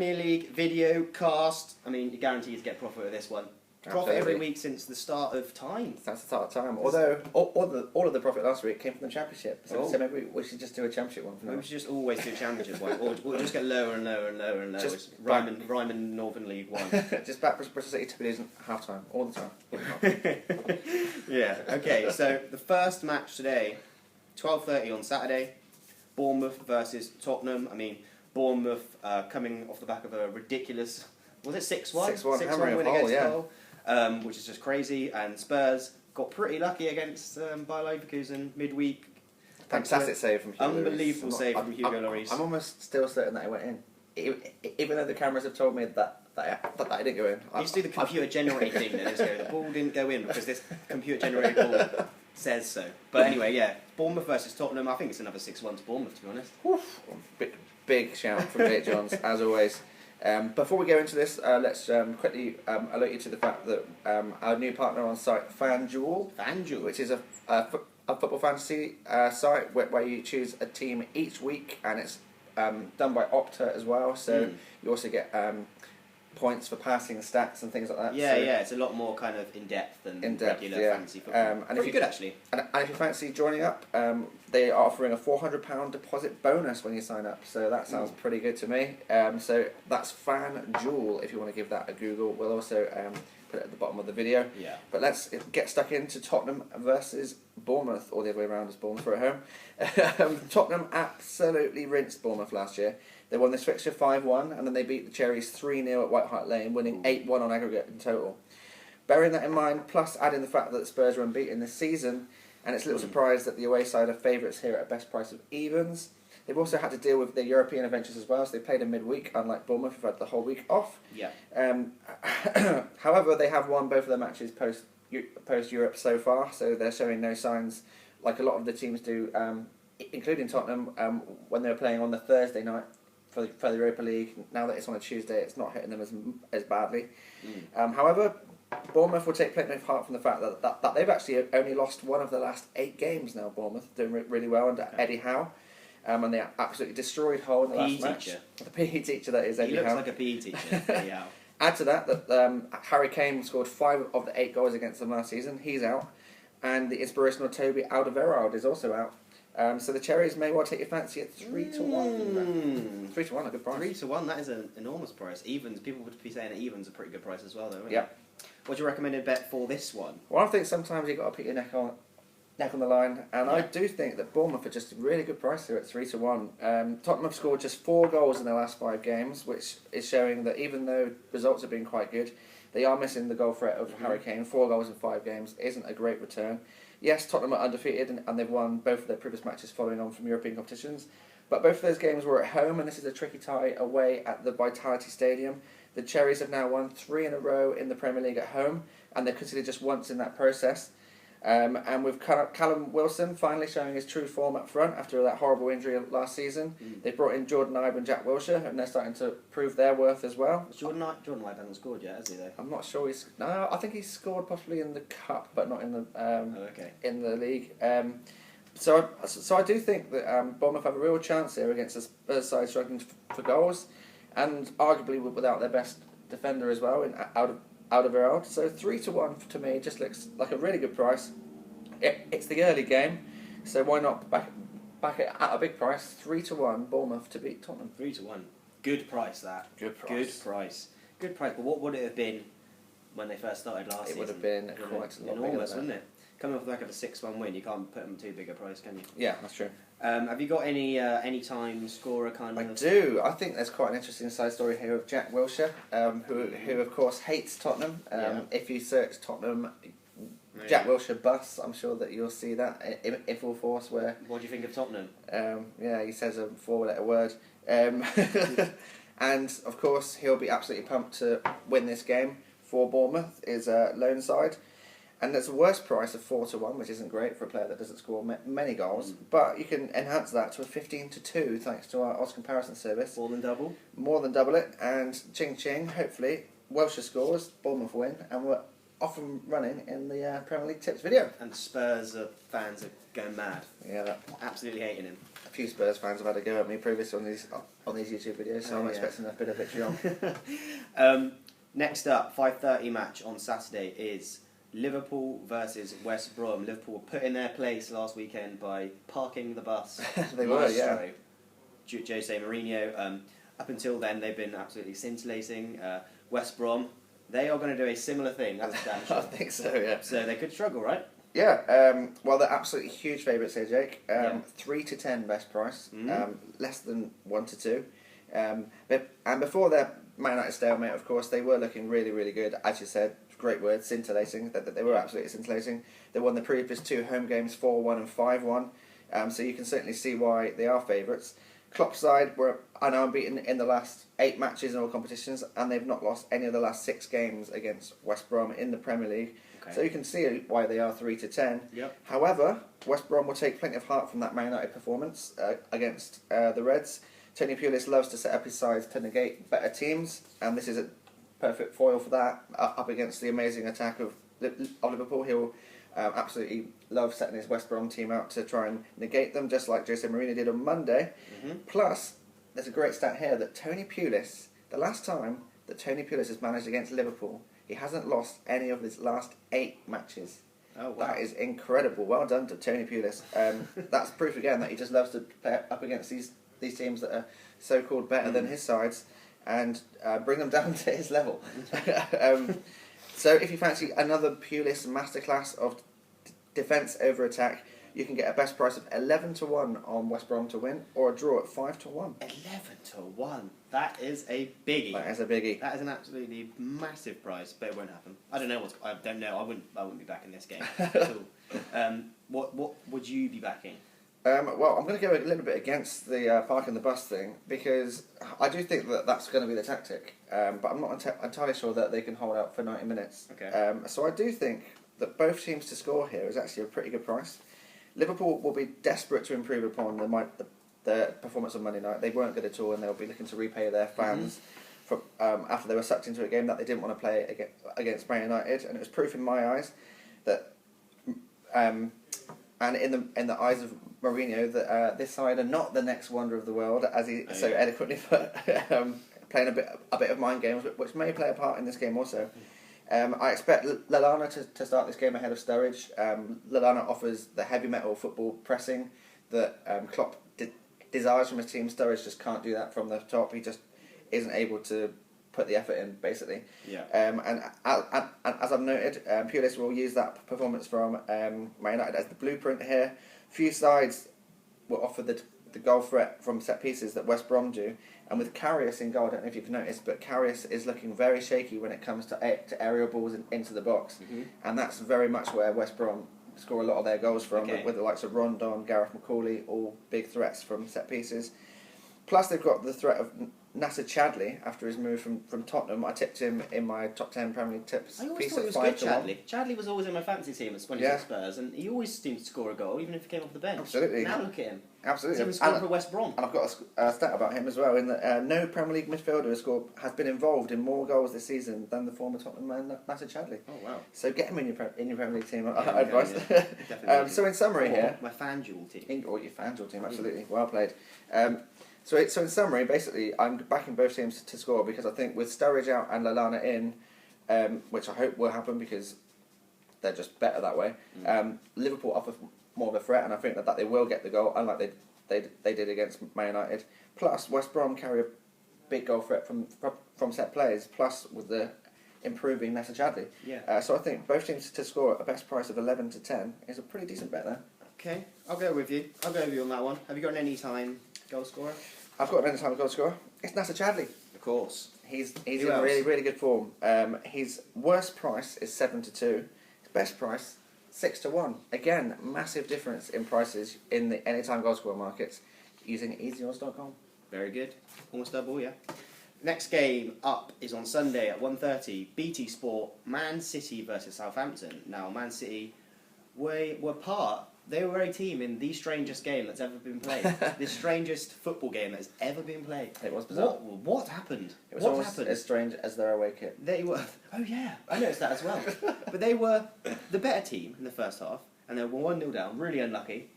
Premier League video cast. I mean, you're guaranteed to get profit with this one. Profit every week since the start of time. That's the start of time. Although all of the profit last week came from the Championship, so maybe we should just do a Championship one. We should just always do Championship one, or we'll just get lower and lower and lower and lower. Just rhyming Northern League one. Just back Bristol City to losing half time all the time. Yeah. Okay. So the first match today, 12:30 on Saturday, Bournemouth versus Tottenham. I mean, Bournemouth coming off the back of a ridiculous, was it 6-1? 6-1 win against Hull, which is just crazy. And Spurs got pretty lucky against Bayer Leverkusen midweek. Fantastic save from Hugo Unbelievable save from Hugo Lloris. I'm almost still certain that it went in, even though the cameras have told me that it didn't go in. You just do the computer generated thing that the ball didn't go in because this computer generated ball says so. But anyway, yeah, Bournemouth versus Tottenham. I think it's another 6-1 to Bournemouth, to be honest. Big shout from Jake Johns, as always. Before we go into this, let's quickly alert you to the fact that our new partner on site, FanDuel, which is a football fantasy site where you choose a team each week, and it's done by Opta as well. So you also get points for passing stats and things like that. Yeah, it's a lot more kind of in depth than regular fantasy football. And pretty good actually. And if you fancy joining up, they are offering a £400 deposit bonus when you sign up. So that sounds pretty good to me. So that's FanDuel if you want to give that a Google. We'll also put it at the bottom of the video. Yeah. But let's get stuck into Tottenham versus Bournemouth, or the other way around as Bournemouth are at home. Tottenham absolutely rinsed Bournemouth last year. They won this fixture 5-1, and then they beat the Cherries 3-0 at White Hart Lane, winning 8-1 on aggregate in total. Bearing that in mind, plus adding the fact that the Spurs are unbeaten this season, and it's a little surprise that the away side are favourites here at a best price of evens. They've also had to deal with their European adventures as well, so they played in midweek, unlike Bournemouth, who've had the whole week off. Yeah. However, they have won both of their matches post-Europe so far, so they're showing no signs, like a lot of the teams do, including Tottenham, when they were playing on the Thursday night for the Europa League. Now that it's on a Tuesday, it's not hitting them as badly. However, Bournemouth will take plenty of heart from the fact that they've actually only lost one of the last 8 games now. Bournemouth doing really well under Eddie Howe. And they absolutely destroyed Hull in the last match. The PE teacher that is Eddie Howe. He looks like a PE teacher, Eddie Howe. Add to that Harry Kane scored 5 of the 8 goals against them last season. He's out. And the inspirational Toby Alderweireld is also out. So the Cherries may well take your fancy at 3-1. 3-1, a good price. 3-1, that is an enormous price. Evens, people would be saying that evens are a pretty good price as well, though. Yeah. What's your recommended bet for this one? Well, I think sometimes you've got to put your neck on the line, and I do think that Bournemouth are just a really good price here at 3-1. Tottenham have scored just 4 goals in their last 5 games, which is showing that even though results have been quite good, they are missing the goal threat of Harry Kane. 4 goals in 5 games isn't a great return. Yes, Tottenham are undefeated and they've won both of their previous matches following on from European competitions, but both of those games were at home, and this is a tricky tie away at the Vitality Stadium. The Cherries have now won 3 in a row in the Premier League at home, and they've conceded just once in that process. And with Callum Wilson finally showing his true form up front after that horrible injury last season, they brought in Jordan Ibe and Jack Wilshere, and they're starting to prove their worth as well. Jordan Ibe hasn't scored yet, has he though? I'm not sure I think he's scored possibly in the cup, but not in the in the league. So I do think that Bournemouth have a real chance here against the Spurs side struggling for goals, and arguably without their best defender as well out of Alderweireld. So 3-1 to me just looks like a really good price. It's the early game, so why not back it at a big price? 3-1 Bournemouth to beat Tottenham. 3-1, good price that. Good price. But what would it have been when they first started last season? It would have been quite a lot enormous, wouldn't it? Coming off the back of a 6-1 win, you can't put them too big a price, can you? Yeah, that's true. Have you got any time scorer kind of? I do. I think there's quite an interesting side story here of Jack Wilshere, who of course hates Tottenham. If you search Tottenham Jack Wilshere bus, I'm sure that you'll see that in full force. What do you think of Tottenham? He says a 4-letter word. And of course he'll be absolutely pumped to win this game for Bournemouth, is lone side. And there's a worse price of 4-1, which isn't great for a player that doesn't score many goals. But you can enhance that to a 15-2 thanks to our odds comparison service. More than double? More than double it. And ching ching, hopefully, Wilshere scores, Bournemouth win, and we're off and running in the Premier League tips video. And Spurs fans are going mad. Yeah, absolutely hating him. A few Spurs fans have had a go at me previously on these YouTube videos, so I'm expecting a bit of victory on. Next up, 5:30 match on Saturday is Liverpool versus West Brom. Liverpool were put in their place last weekend by parking the bus. They were, yeah. Jose Mourinho. Up until then, they've been absolutely scintillating. West Brom, they are going to do a similar thing. That's damn sure. I think so, yeah. So they could struggle, right? Yeah, well, they're absolutely huge favourites here, Jake. 3 to 10 best price, less than 1 to 2. And before their Man United stalemate, of course, they were looking really, really good. As you said, great word, scintillating. They were absolutely scintillating. They won the previous 2 home games 4-1 and 5-1. So you can certainly see why they are favourites. Klopp's side were unbeaten in the last 8 matches in all competitions, and they've not lost any of the last 6 games against West Brom in the Premier League. Okay. So you can see why they are 3 to 10. Yep. However, West Brom will take plenty of heart from that Man United performance against the Reds. Tony Pulis loves to set up his sides to negate better teams, and this is a perfect foil for that up against the amazing attack of Liverpool. He'll absolutely love setting his West Brom team out to try and negate them, just like Jose Mourinho did on Monday. Plus, there's a great stat here that Tony Pulis, the last time that Tony Pulis has managed against Liverpool, he hasn't lost any of his last 8 matches. Oh, wow. That is incredible. Well done to Tony Pulis. That's proof again that he just loves to play up against these teams that are so-called better than his sides and bring them down to his level. So if you fancy another Pulis masterclass of defence over attack, you can get a best price of 11 to 1 on West Brom to win, or a draw at 5 to 1. 11 to 1. That is a biggie. That is a biggie. That is an absolutely massive price, but it won't happen. I don't know I don't know. I wouldn't be backing this game at all. What would you be backing? Well, I'm going to go a little bit against the parking the bus thing, because I do think that that's going to be the tactic, but I'm not entirely sure that they can hold out for 90 minutes. Okay. So I do think that both teams to score here is actually a pretty good price. Liverpool will be desperate to improve upon the performance on Monday night. They weren't good at all, and they'll be looking to repay their fans from after they were sucked into a game that they didn't want to play against Man United, and it was proof in my eyes that, and in the eyes of Mourinho, that this side are not the next wonder of the world, as he so eloquently put, playing a bit of mind games, which may play a part in this game also. I expect Lallana to start this game ahead of Sturridge. Lallana offers the heavy metal football pressing that Klopp desires from his team. Sturridge just can't do that from the top. He just isn't able to put the effort in, basically. Yeah. And as I've noted, Pulis will use that performance from Man United as the blueprint here. Few sides will offer the goal threat from set pieces that West Brom do, and with Karius in goal, I don't know if you've noticed, but Karius is looking very shaky when it comes to aerial balls into the box, and that's very much where West Brom score a lot of their goals from, with the likes of Rondon, Gareth McCauley, all big threats from set pieces. Plus they've got the threat of Nasser Chadli after his move from Tottenham. I tipped him in my top 10 Premier League tips. I always piece thought at he was 5 good, to 1. Chadli. Chadli was always in my fantasy team when he was at Spurs, and he always seemed to score a goal, even if he came off the bench. Absolutely. Now look at him. Absolutely. He's even scored for West Brom. And I've got a stat about him as well, in that no Premier League midfielder has been involved in more goals this season than the former Tottenham man, Nasser Chadli. Oh, wow. So get him in your Premier League team, Yeah, I advise. Yeah. So in summary here... my FanDuel team. Or your FanDuel team, absolutely. Well played. So in summary, basically, I'm backing both teams to score, because I think with Sturridge out and Lallana in, which I hope will happen because they're just better that way, Liverpool offer more of a threat, and I think that they will get the goal, unlike they did against Man United. Plus, West Brom carry a big goal threat from set plays, plus with the improving Nasser Chadli. Yeah. So I think both teams to score at a best price of 11 to 10 is a pretty decent bet there. Okay, I'll go with you. On that one. Have you got an anytime goal scorer? I've got an anytime goal scorer. It's Nasser Chadli. Of course. He's in really, really good form. His worst price is 7 to 2. His best price, 6 to 1. Again, massive difference in prices in the anytime goal scorer markets using easyodds.com. Very good. Almost double, yeah. Next game up is on Sunday at 1:30. BT Sport, Man City versus Southampton. Now, Man City they were a team in the strangest game that's ever been played. The strangest football game that's ever been played. It was bizarre. What happened? It was almost as strange as their away kit. They were... Oh, yeah. I noticed that as well. But they were the better team in the first half, and they were 1-0 down, really unlucky.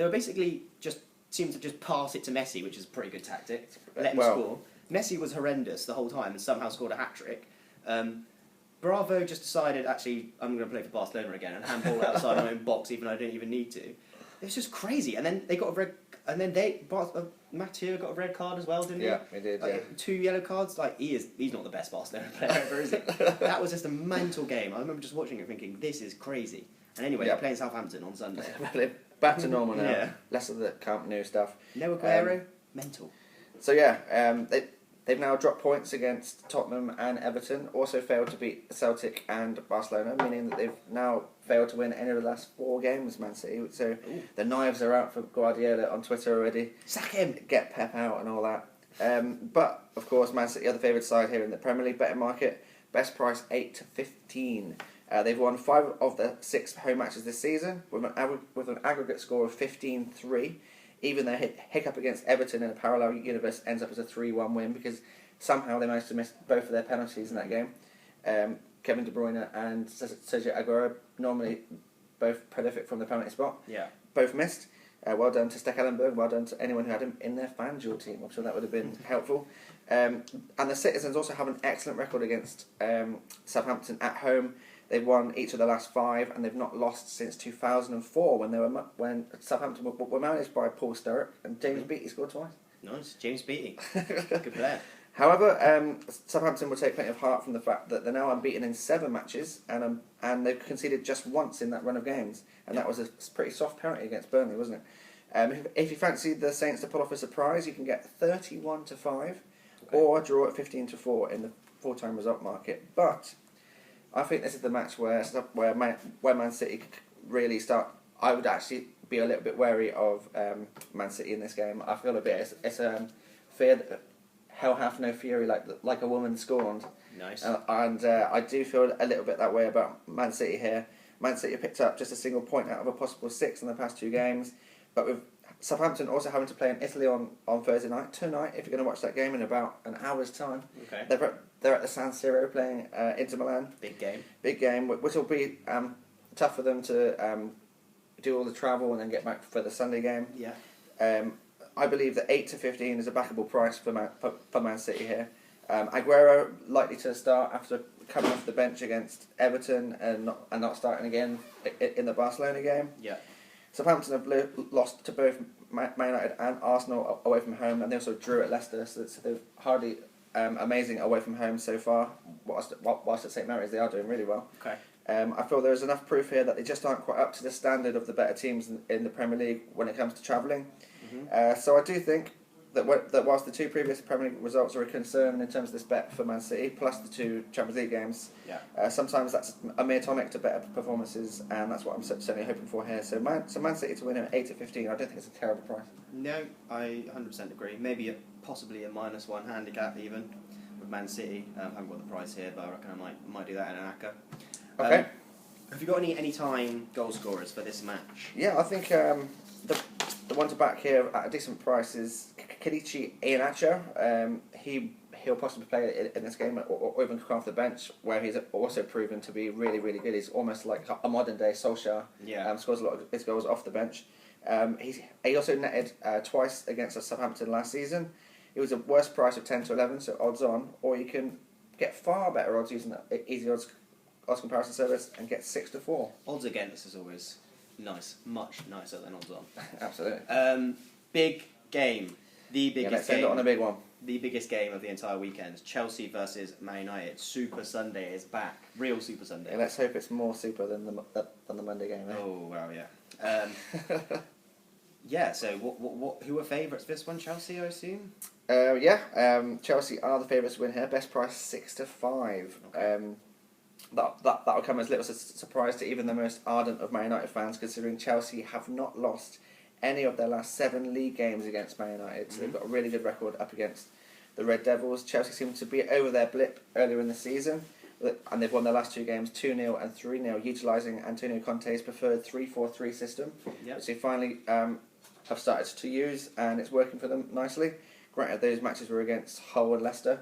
they were basically just seemed to just pass it to Messi, which is a pretty good tactic. Let him score. Messi was horrendous the whole time and somehow scored a hat-trick. Bravo just decided, actually, I'm going to play for Barcelona again and handball outside my own box, even though I didn't even need to. It was just crazy. And then they got a red... And then Mathieu got a red card as well, didn't he? Yeah, he did, yeah. 2 yellow cards. Like, he's not the best Barcelona player ever, is he? That was just a mental game. I remember just watching it thinking, this is crazy. And anyway, they're playing Southampton on Sunday. Back to normal now. Yeah. Less of the Camp Nou stuff. No Aguero, mental. So yeah, they've now dropped points against Tottenham and Everton. Also failed to beat Celtic and Barcelona, meaning that they've now failed to win any of the last 4 games, Man City. So the knives are out for Guardiola on Twitter already. Sack him! Get Pep out and all that. But, of course, Man City are the favoured side here in the Premier League betting market. Best price 8 to 15. They've won 5 of their 6 home matches this season with an aggregate score of 15-3. Even their hiccup against Everton in a parallel universe ends up as a 3-1 win because somehow they managed to miss both of their penalties in that game. Kevin De Bruyne and Sergio Aguero, normally both prolific from the penalty spot, both missed. Well done to Stekelenburg, well done to anyone who had him in their FanDuel team. I'm sure that would have been helpful. And the Citizens also have an excellent record against Southampton at home. They've won each of the last 5, and they've not lost since 2004 when Southampton were managed by Paul Sturrock and James Beattie scored twice. Nice, James Beattie, good player. However, Southampton will take plenty of heart from the fact that they're now unbeaten in 7 matches, and they've conceded just once in that run of games, and that was a pretty soft penalty against Burnley, wasn't it? If you fancy the Saints to pull off a surprise, you can get 31-5, or draw at 15-4 in the full-time result market. But I think this is the match where Man City really start. I would actually be a little bit wary of Man City in this game. I feel a bit it's fear that hell hath no fury like a woman scorned. Nice. And I do feel a little bit that way about Man City here. Man City have picked up just a single point out of a possible 6 in the past 2 games, but with Southampton also having to play in Italy on Thursday night, tonight, if you're going to watch that game in about an hour's time. Okay. They're at the San Siro playing Inter Milan. Big game. Big game, which will be tough for them to do all the travel and then get back for the Sunday game. Yeah. I believe that 8 to 15 is a backable price for Man City here. Aguero likely to start after coming off the bench against Everton and not starting again in the Barcelona game. Yeah. Southampton have lost to both Man United and Arsenal away from home, and they also drew at Leicester, so they're hardly amazing away from home so far. Whilst at St Mary's, they are doing really well. Okay. I feel there's enough proof here that they just aren't quite up to the standard of the better teams in the Premier League when it comes to travelling. Mm-hmm. So I do think that whilst the 2 previous Premier League results are a concern in terms of this bet for Man City, plus the 2 Champions League games, sometimes that's a mere tonic to better performances, and that's what I'm certainly hoping for here. So Man City to win at 8 to 15, I don't think it's a terrible price. No, I 100% agree. Maybe possibly a -1 handicap even with Man City. I haven't got the price here, but I reckon I might do that in an acca. Okay. Have you got any time goal scorers for this match? Yeah, I think the one to back here at a decent price is Kelechi Iheanacho. He'll possibly play in this game or even come off the bench, where he's also proven to be really, really good. He's almost like a modern day Solskjaer. Yeah. Scores a lot of his goals off the bench. He also netted twice against Southampton last season. It was a worst price of 10 to 11, so odds on, or you can get far better odds using the easy odds comparison service and get 6 to 4. Odds against is always nice, much nicer than odds on. Absolutely. Big game, the biggest let's game. end it on a big one. The biggest game of the entire weekend: Chelsea versus Man United. Super Sunday is back, real Super Sunday. Yeah, let's hope it's more super than the Monday game. Eh? Oh wow, yeah. Yeah. So who are favourites for this one? Chelsea, I assume. Chelsea are the favourites to win here. Best price 6 to 5. Okay. That'll come as little surprise to even the most ardent of Man United fans, considering Chelsea have not lost any of their last 7 league games against Man United. So they've got a really good record up against the Red Devils. Chelsea seem to be over their blip earlier in the season, and they've won their last 2 games 2-0 and 3-0, utilising Antonio Conte's preferred 3-4-3 system, which they finally have started to use, and it's working for them nicely. Granted, those matches were against Hull and Leicester,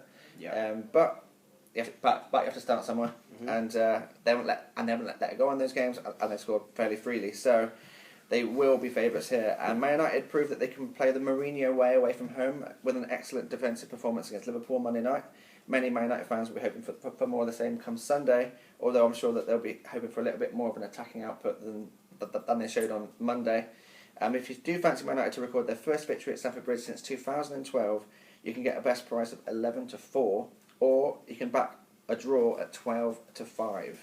but you have to start somewhere, and they haven't let it go on those games, and they scored fairly freely. So They will be favourites here. And Man United proved that they can play the Mourinho way away from home with an excellent defensive performance against Liverpool Monday night. Many Man United fans will be hoping for more of the same come Sunday, although I'm sure that they'll be hoping for a little bit more of an attacking output than they showed on Monday. If you do fancy Man United to record their first victory at Stamford Bridge since 2012, you can get a best price of 11-4, or you can back a draw at 12-5.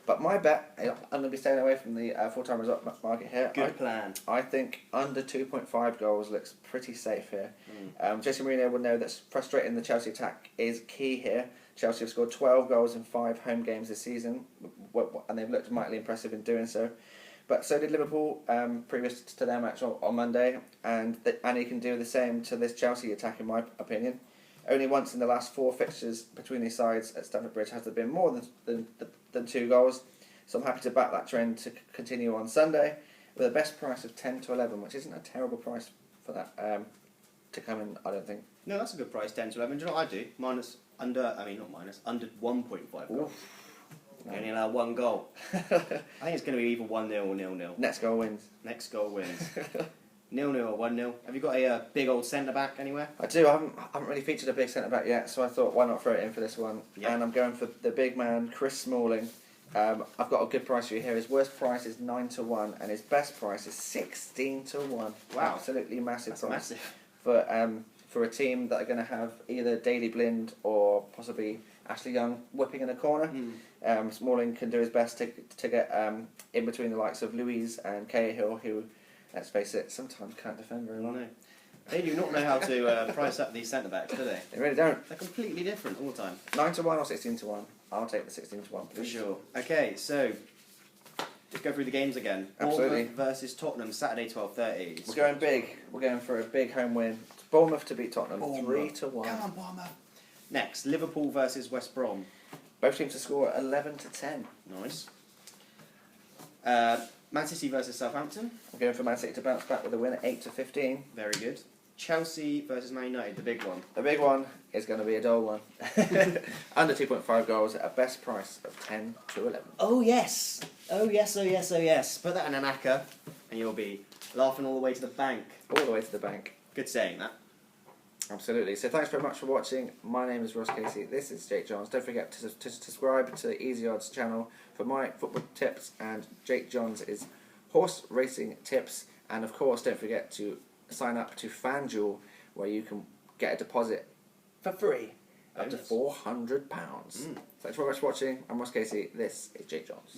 But my bet, I'm going to be staying away from the full-time result market here. Good plan. I think under 2.5 goals looks pretty safe here. Jose Mourinho will know that frustrating the Chelsea attack is key here. Chelsea have scored 12 goals in 5 home games this season, and they've looked mightily impressive in doing so. But so did Liverpool previous to their match on Monday, and he can do the same to this Chelsea attack, in my opinion. Only once in the last 4 fixtures between these sides at Stamford Bridge has there been more than 2 goals. So I'm happy to back that trend to continue on Sunday with a best price of 10-11, which isn't a terrible price for that to come in, I don't think. No, that's a good price, 10-11. Do you know what I do? Under 1.5 goals. You only allow 1 goal. I think it's going to be either 1-0 or 0-0. Next goal wins. 0-0 or 1-0. Have you got a big old centre-back anywhere? I do. I haven't really featured a big centre-back yet, so I thought, why not throw it in for this one? Yep. And I'm going for the big man, Chris Smalling. I've got a good price for you here. His worst price is 9-1, and his best price is 16-1. Wow. Absolutely massive That's price. Massive. For a team that are going to have either Daley Blind or possibly Ashley Young whipping in a corner. Smalling can do his best to get in between the likes of Louise and Cahill, who, let's face it, sometimes can't defend very well. No. They do not know how to price up these centre-backs, do they? They really don't. They're completely different all the time. 9-1 or 16-1. I'll take the 16-1. For sure. Okay, so let's go through the games again. Absolutely. Bournemouth versus Tottenham, Saturday 12:30. We're going big. We're going for a big home win. Bournemouth to beat Tottenham, 3-1. Come on, Bournemouth. Next, Liverpool versus West Brom. Both teams to score 11-10. Nice. Man City versus Southampton. We're going for Man City to bounce back with a win at 8-15. Very good. Chelsea versus Man United, the big one. The big one is going to be a dull one. Under 2.5 goals at a best price of 10-11. Oh yes! Oh yes, oh yes, oh yes. Put that in an acca and you'll be laughing all the way to the bank. All the way to the bank. Good saying that. Absolutely. So thanks very much for watching. My name is Ross Casey. This is Jake Johns. Don't forget to subscribe to the Easy Odds channel for my football tips, and Jake Johns is horse racing tips. And of course, don't forget to sign up to FanDuel, where you can get a deposit for free up to £400. Thanks very much for watching. I'm Ross Casey. This is Jake Johns.